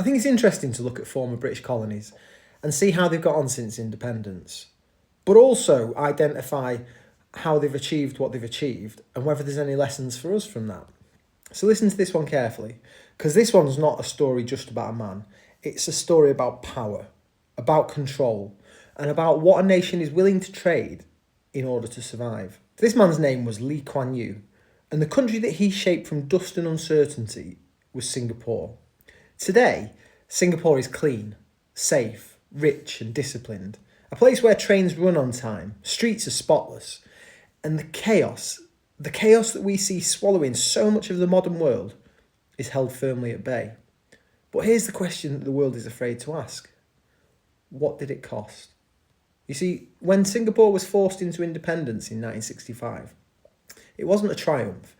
I think it's interesting to look at former British colonies and see how they've got on since independence, but also identify how they've achieved what they've achieved and whether there's any lessons for us from that. So listen to this one carefully, because this one's not a story just about a man. It's a story about power, about control, and about what a nation is willing to trade in order to survive. This man's name was Lee Kuan Yew, and the country that he shaped from dust and uncertainty was Singapore. Today, Singapore is clean, safe, rich and disciplined, a place where trains run on time, streets are spotless, and the chaos that we see swallowing so much of the modern world is held firmly at bay. But here's the question that the world is afraid to ask. What did it cost? You see, when Singapore was forced into independence in 1965, it wasn't a triumph,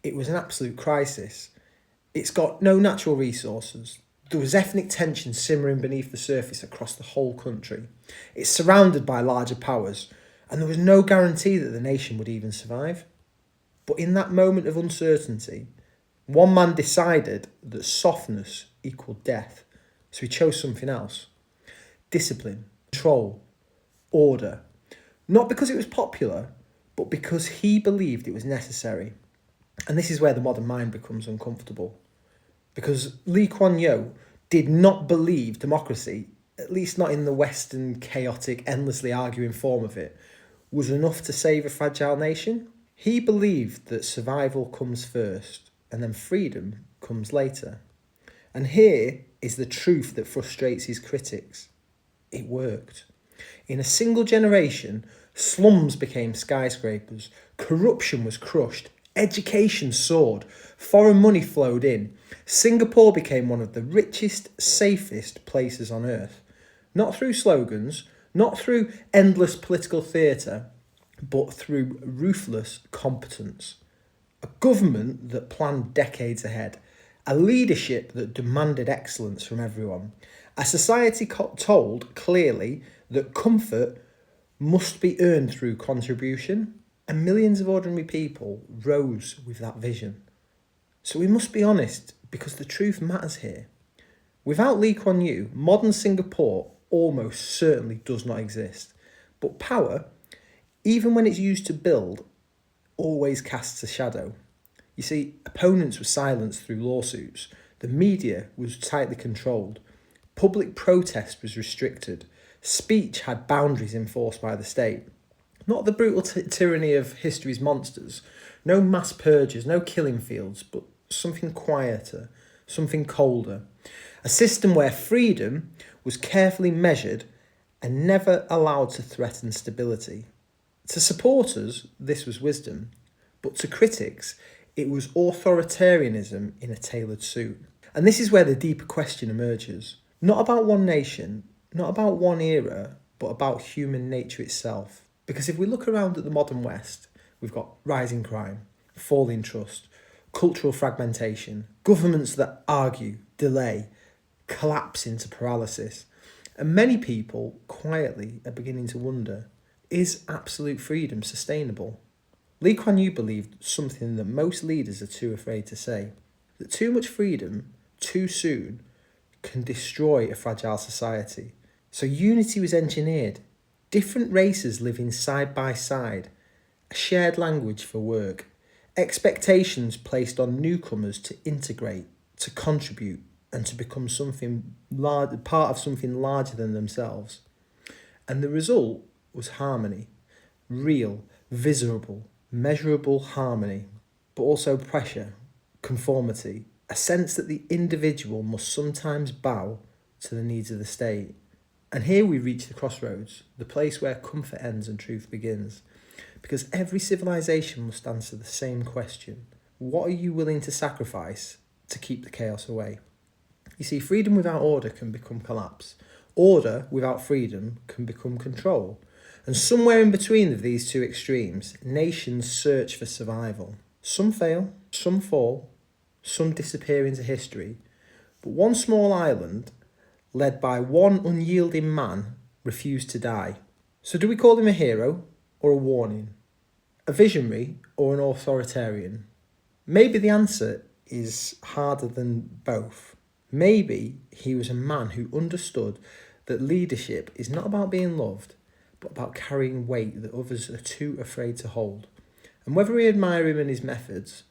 it was an absolute crisis. It's got no natural resources. There was ethnic tension simmering beneath the surface across the whole country. It's surrounded by larger powers, and there was no guarantee that the nation would even survive. But in that moment of uncertainty, one man decided that softness equaled death, so he chose something else. Discipline, control, order. Not because it was popular, but because he believed it was necessary. And this is where the modern mind becomes uncomfortable. Because Lee Kuan Yew did not believe democracy, at least not in the Western, chaotic, endlessly arguing form of it, was enough to save a fragile nation. He believed that survival comes first, and then freedom comes later. And here is the truth that frustrates his critics. It worked. In a single generation, slums became skyscrapers, corruption was crushed, education soared, foreign money flowed in. Singapore became one of the richest, safest places on earth. Not through slogans, not through endless political theatre, but through ruthless competence. A government that planned decades ahead, a leadership that demanded excellence from everyone, a society told clearly that comfort must be earned through contribution, and millions of ordinary people rose with that vision. So we must be honest, because the truth matters here. Without Lee Kuan Yew, modern Singapore almost certainly does not exist. But power, even when it's used to build, always casts a shadow. You see, opponents were silenced through lawsuits. The media was tightly controlled. Public protest was restricted. Speech had boundaries enforced by the state. Not the brutal tyranny of history's monsters. No mass purges, no killing fields, but something quieter, something colder. A system where freedom was carefully measured and never allowed to threaten stability. To supporters, this was wisdom, but to critics, it was authoritarianism in a tailored suit. And this is where the deeper question emerges. Not about one nation, not about one era, but about human nature itself. Because if we look around at the modern West, we've got rising crime, falling trust, cultural fragmentation, governments that argue, delay, collapse into paralysis. And many people quietly are beginning to wonder, is absolute freedom sustainable? Lee Kuan Yew believed something that most leaders are too afraid to say, that too much freedom, too soon, can destroy a fragile society. So unity was engineered. Different races living side by side, a shared language for work, expectations placed on newcomers to integrate, to contribute, and to become part of something larger than themselves. And the result was harmony, real, visible, measurable harmony, but also pressure, conformity, a sense that the individual must sometimes bow to the needs of the state. And here we reach the crossroads, the place where comfort ends and truth begins. Because every civilization must answer the same question. What are you willing to sacrifice to keep the chaos away? You see, freedom without order can become collapse. Order without freedom can become control. And somewhere in between of these two extremes, nations search for survival. Some fail, some fall, some disappear into history. But one small island, led by one unyielding man, refused to die. So do we call him a hero or a warning? A visionary or an authoritarian? Maybe the answer is harder than both. Maybe he was a man who understood that leadership is not about being loved, but about carrying weight that others are too afraid to hold. And whether we admire him and his methods,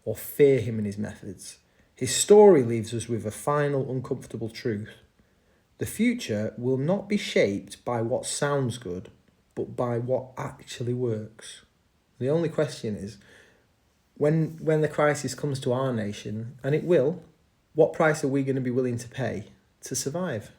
or fear him and his methods, his story leaves us with a final uncomfortable truth. The future will not be shaped by what sounds good, but by what actually works. The only question is, when the crisis comes to our nation, and it will, what price are we going to be willing to pay to survive?